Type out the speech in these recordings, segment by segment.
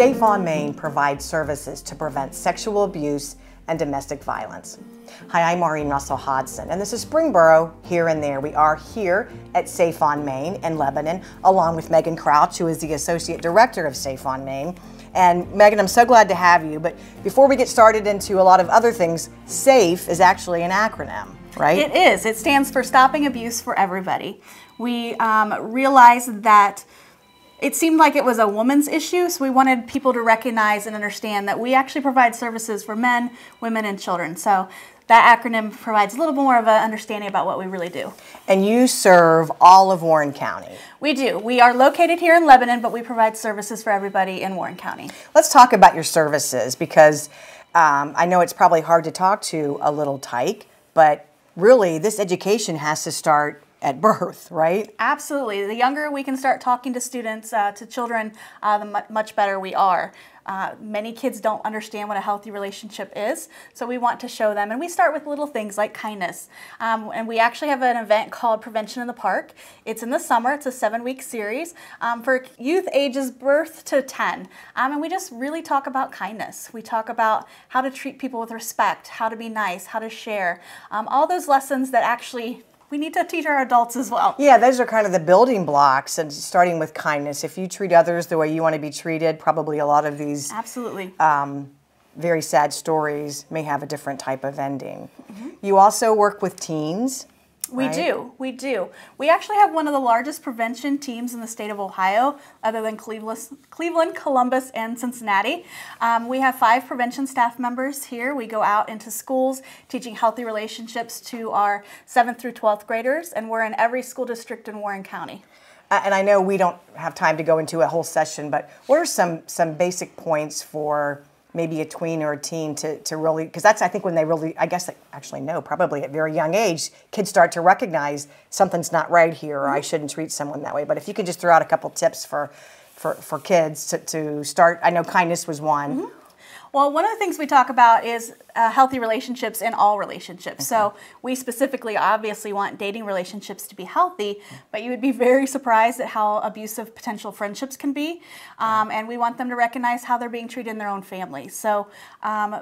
Safe on Main provides services to prevent sexual abuse and domestic violence. Hi, I'm Maureen Russell Hodson, and this is Springboro Here and There. We are here at Safe on Main in Lebanon, along with Megan Crouch, who is the Associate Director of Safe on Main. And Megan, I'm so glad to have you, but before we get started into a lot of other things, SAFE is actually an acronym, right? It is. It stands for Stopping Abuse for Everybody. We realized that it seemed like it was a woman's issue, so we wanted people to recognize and understand that we actually provide services for men, women, and children. So that acronym provides a little more of an understanding about what we really do. And you serve all of Warren County. We do. We are located here in Lebanon, but we provide services for everybody in Warren County. Let's talk about your services, because I know it's probably hard to talk to a little tyke, but really this education has to start at birth, right? Absolutely. The younger we can start talking to students, to children, the much better we are. Many kids don't understand what a healthy relationship is, so we want to show them. And we start with little things like kindness. And we actually have an event called Prevention in the Park. It's in the summer. It's a 7-week series for youth ages birth to 10. And we just really talk about kindness. We talk about how to treat people with respect, how to be nice, how to share. All those lessons that actually we need to teach our adults as well. Yeah, those are kind of the building blocks, and starting with kindness. If you treat others the way you want to be treated, probably a lot of these absolutely very sad stories may have a different type of ending. You also work with teens. We right? do. We do. We actually have one of the largest prevention teams in the state of Ohio, other than Cleveland, Columbus, and Cincinnati. We have 5 prevention staff members here. We go out into schools teaching healthy relationships to our 7th through 12th graders, and we're in every school district in Warren County. And I know we don't have time to go into a whole session, but what are some basic points for maybe a tween or a teen to really, because that's, I think, when they really, I guess they actually know, probably at a very young age, kids start to recognize something's not right here, or I shouldn't treat someone that way. But if you could just throw out a couple tips for kids to start, I know kindness was one. Well, one of the things we talk about is healthy relationships in all relationships. So we specifically obviously want dating relationships to be healthy, but you would be very surprised at how abusive potential friendships can be. And we want them to recognize how they're being treated in their own family. So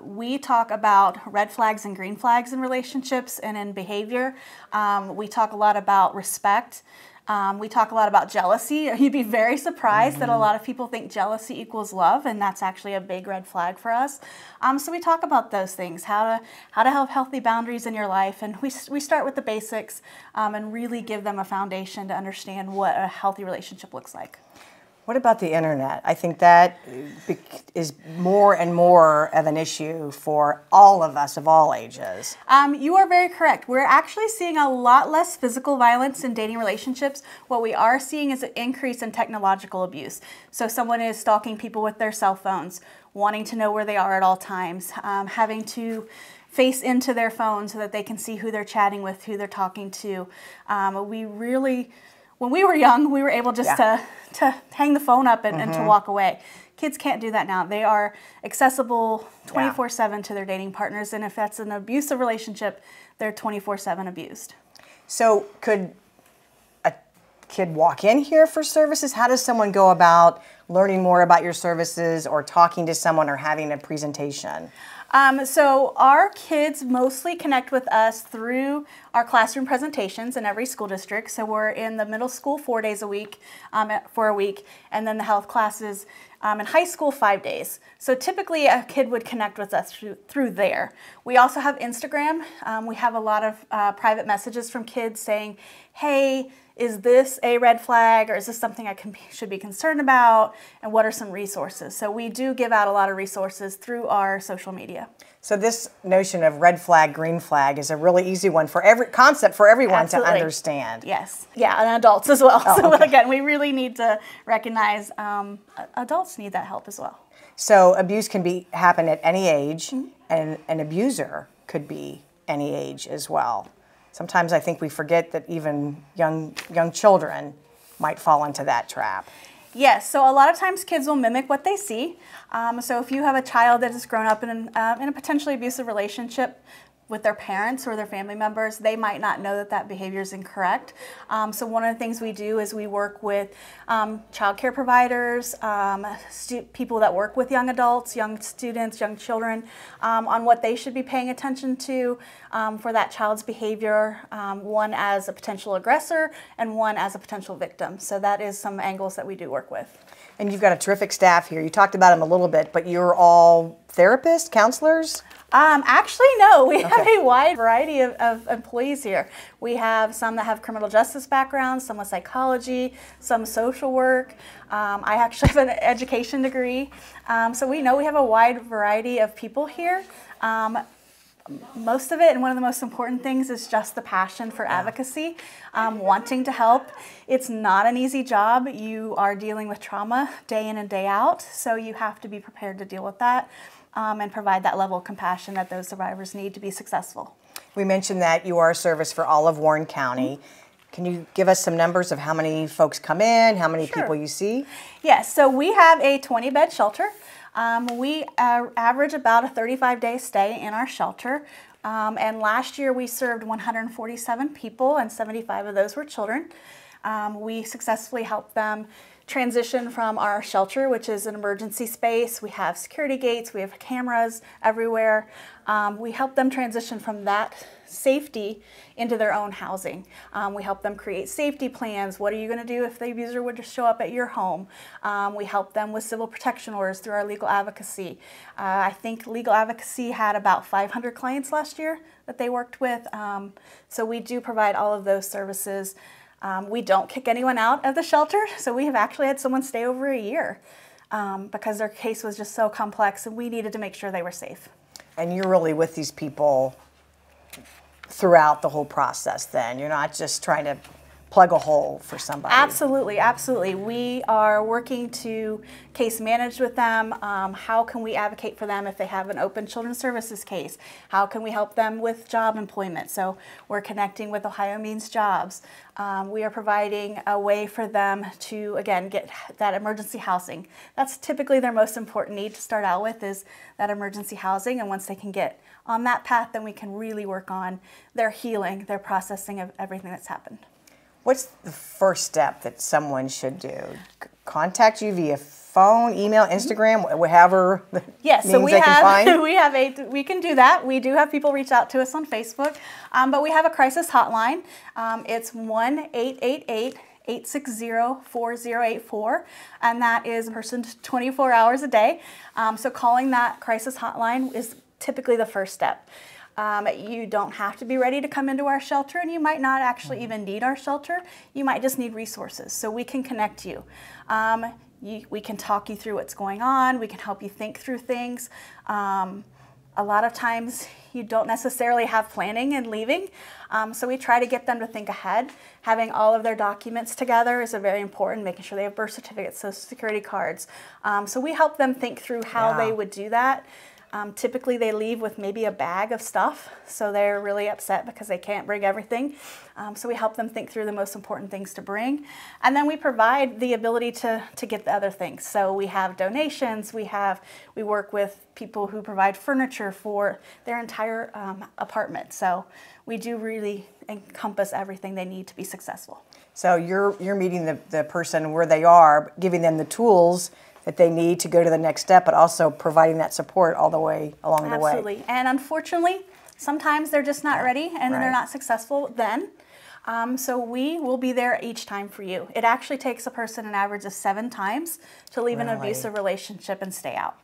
we talk about red flags and green flags in relationships and in behavior. We talk a lot about respect. We talk a lot about jealousy. You'd be very surprised that a lot of people think jealousy equals love, and that's actually a big red flag for us. So we talk about those things, how to have healthy boundaries in your life, and we start with the basics and really give them a foundation to understand what a healthy relationship looks like. What about the internet? I think that is more and more of an issue for all of us of all ages. You are very correct. We're actually seeing a lot less physical violence in dating relationships. What we are seeing is an increase in technological abuse. So someone is stalking people with their cell phones, wanting to know where they are at all times, having to face into their phone so that they can see who they're chatting with, who they're talking to. When we were young, we were able just to hang the phone up and to walk away. Kids can't do that now. They are accessible 24/7 to their dating partners, and if that's an abusive relationship, they're 24/7 abused. So could a kid walk in here for services? How does someone go about learning more about your services, or talking to someone, or having a presentation? So our kids mostly connect with us through our classroom presentations in every school district. So we're in the middle school 4 days a week for a week, and then the health classes in high school 5 days. So typically a kid would connect with us through there. We also have Instagram. We have a lot of private messages from kids saying, hey, is this a red flag, or is this something I should be concerned about, and what are some resources? So we do give out a lot of resources through our social media. So this notion of red flag, green flag is a really easy one for every concept for everyone Absolutely. to understand. Yes, yeah, and adults as well. Oh, so okay. again, we really need to recognize adults need that help as well. So abuse can happen at any age, and an abuser could be any age as well. Sometimes I think we forget that even young children might fall into that trap. Yes, so a lot of times kids will mimic what they see. So if you have a child that has grown up in a potentially abusive relationship, with their parents or their family members, they might not know that that behavior is incorrect. So one of the things we do is we work with child care providers, people that work with young adults, young students, young children, on what they should be paying attention to for that child's behavior, one as a potential aggressor and one as a potential victim. So that is some angles that we do work with. And you've got a terrific staff here. You talked about them a little bit, but you're all therapists, counselors? Actually, no. We have a wide variety of employees here. We have some that have criminal justice backgrounds, some with psychology, some social work. I actually have an education degree. So we know we have a wide variety of people here. Most of it, and one of the most important things, is just the passion for advocacy, wanting to help. It's not an easy job. You are dealing with trauma day in and day out, so you have to be prepared to deal with that and provide that level of compassion that those survivors need to be successful. We mentioned that you are a service for all of Warren County. Can you give us some numbers of how many folks come in, how many people you see? Yes, so we have a 20-bed shelter. We average about a 35-day stay in our shelter. And last year we served 147 people, and 75 of those were children. We successfully helped them transition from our shelter, which is an emergency space. We have security gates, we have cameras everywhere. We help them transition from that safety into their own housing. We help them create safety plans. What are you going to do if the abuser would just show up at your home? We help them with civil protection orders through our legal advocacy. I think legal advocacy had about 500 clients last year that they worked with. So we do provide all of those services. We don't kick anyone out of the shelter, so we have actually had someone stay over a year because their case was just so complex and we needed to make sure they were safe. And you're really with these people throughout the whole process then? You're not just trying to plug a hole for somebody? Absolutely, absolutely. We are working to case manage with them. How can we advocate for them if they have an open children's services case? How can we help them with job employment? So we're connecting with Ohio Means Jobs. We are providing a way for them to, again, get that emergency housing. That's typically their most important need to start out with, is that emergency housing. And once they can get on that path, then we can really work on their healing, their processing of everything that's happened. What's the first step that someone should do? Contact you via phone, email, Instagram, whatever yes, means so we they can find? we can do that. We do have people reach out to us on Facebook, but we have a crisis hotline. It's 1-888-860-4084, and that is personed 24 hours a day. So calling that crisis hotline is typically the first step. You don't have to be ready to come into our shelter, and you might not actually even need our shelter. You might just need resources, so we can connect you. We can talk you through what's going on. We can help you think through things. A lot of times you don't necessarily have planning and leaving, so we try to get them to think ahead. Having all of their documents together is very important, making sure they have birth certificates, social security cards. So we help them think through how they would do that. Typically they leave with maybe a bag of stuff, so they're really upset because they can't bring everything. So we help them think through the most important things to bring. And then we provide the ability to get the other things. So we have donations, we work with people who provide furniture for their entire apartment. So we do really encompass everything they need to be successful. So you're meeting the person where they are, giving them the tools that they need to go to the next step, but also providing that support all the way along the way. Absolutely. And unfortunately, sometimes they're just not ready and they're not successful then. So we will be there each time for you. It actually takes a person an average of 7 times to leave an abusive relationship and stay out.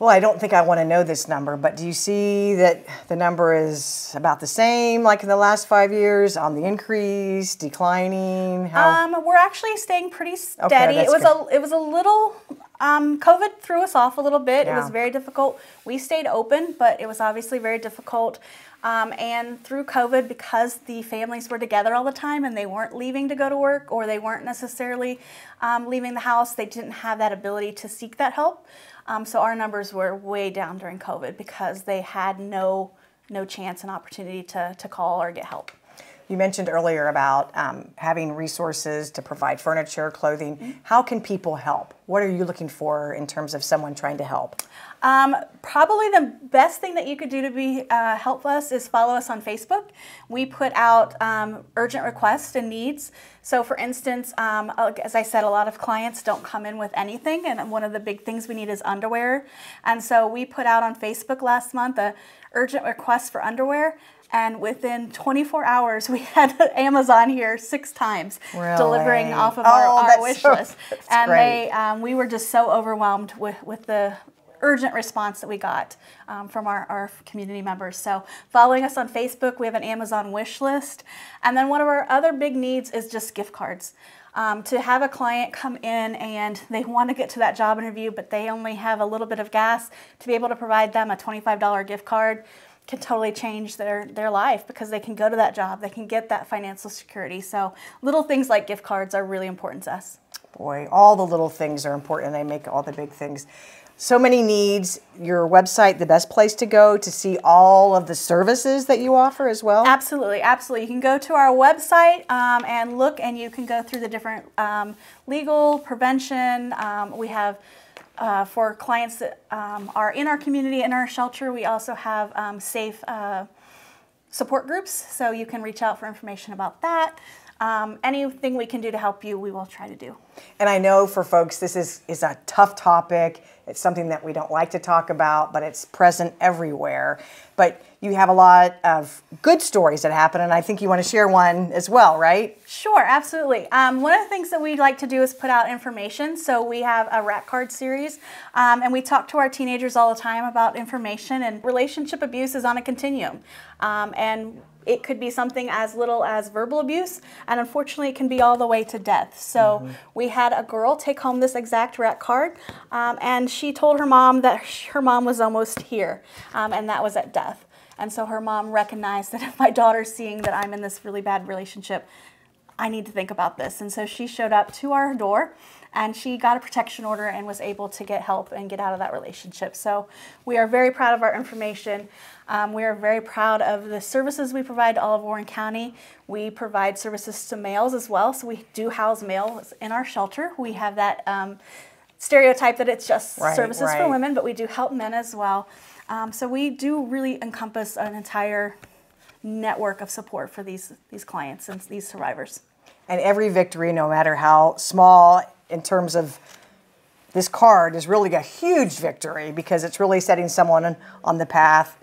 Well, I don't think I want to know this number, but do you see that the number is about the same like in the last 5 years, on the increase, declining? We're actually staying pretty steady. It was a little, COVID threw us off a little bit. It was very difficult. We stayed open, but it was obviously very difficult. And through COVID, because the families were together all the time and they weren't leaving to go to work, or they weren't necessarily leaving the house, they didn't have that ability to seek that help. So our numbers were way down during COVID because they had no chance and opportunity to call or get help. You mentioned earlier about having resources to provide furniture, clothing. How can people help? What are you looking for in terms of someone trying to help? Probably the best thing that you could do to be help us is follow us on Facebook. We put out urgent requests and needs. So for instance, as I said, a lot of clients don't come in with anything, and one of the big things we need is underwear. And so we put out on Facebook last month a urgent request for underwear, and within 24 hours we had Amazon here 6 times delivering off of our wish list. And great. We were just so overwhelmed with the urgent response that we got from our community members. So following us on Facebook, we have an Amazon wish list. And then one of our other big needs is just gift cards. To have a client come in and they want to get to that job interview, but they only have a little bit of gas, to be able to provide them a $25 gift card can totally change their life, because they can go to that job, they can get that financial security. So little things like gift cards are really important to us. Boy, all the little things are important, and they make all the big things. So many needs. Your website, the best place to go to see all of the services that you offer as well? Absolutely, absolutely. You can go to our website and look, and you can go through the different legal, prevention. We have for clients that are in our community, in our shelter, we also have safe support groups, so you can reach out for information about that. Anything we can do to help you, we will try to do. And I know for folks, this is a tough topic. It's something that we don't like to talk about, but it's present everywhere. But you have a lot of good stories that happen, and I think you want to share one as well, right? Sure, absolutely. One of the things that we like to do is put out information. So we have a rat card series, and we talk to our teenagers all the time about information, and relationship abuse is on a continuum. And it could be something as little as verbal abuse, and unfortunately it can be all the way to death. So we had a girl take home this exact rat card, and she told her mom that her mom was almost here, and that was at death. And so her mom recognized that if my daughter's seeing that I'm in this really bad relationship, I need to think about this. And so she showed up to our door, and she got a protection order and was able to get help and get out of that relationship. So we are very proud of our information. We are very proud of the services we provide to all of Warren County. We provide services to males as well. So we do house males in our shelter. We have that stereotype that it's just services for women, but we do help men as well. So we do really encompass an entire network of support for these clients and these survivors. And every victory, no matter how small in terms of this card, is really a huge victory, because it's really setting someone on the path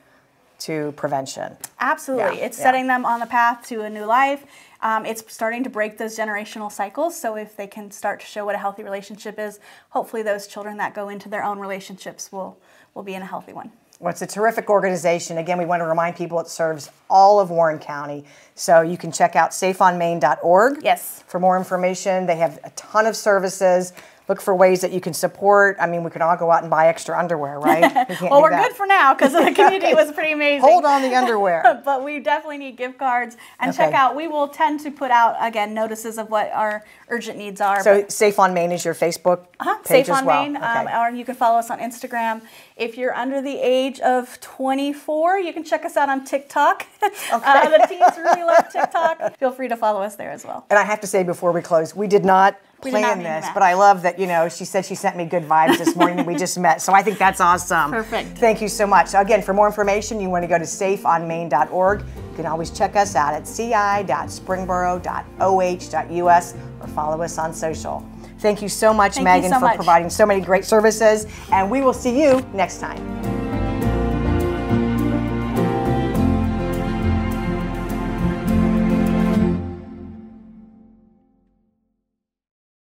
to prevention. Absolutely. It's setting them on the path to a new life. It's starting to break those generational cycles. So if they can start to show what a healthy relationship is, hopefully those children that go into their own relationships will be in a healthy one. Well, it's a terrific organization. Again, we want to remind people it serves all of Warren County. So you can check out safeonmain.org. Yes. For more information. They have a ton of services. Look for ways that you can support. I mean, we could all go out and buy extra underwear, right? Well, we're good for now, because the community was pretty amazing. Hold on the underwear. But we definitely need gift cards. And check out, we will tend to put out, again, notices of what our urgent needs are. So Safe on Main is your Facebook page Safe on as well? Main, or you can follow us on Instagram. If you're under the age of 24, you can check us out on TikTok. The teens really love TikTok. Feel free to follow us there as well. And I have to say before we close, we did not plan this, but I love that, she said she sent me good vibes this morning and we just met. So I think that's awesome. Perfect. Thank you so much. So again, for more information, you want to go to safeonmain.org. You can always check us out at ci.springboro.oh.us or follow us on social. Thank you so much, Megan, for providing so many great services, and we will see you next time.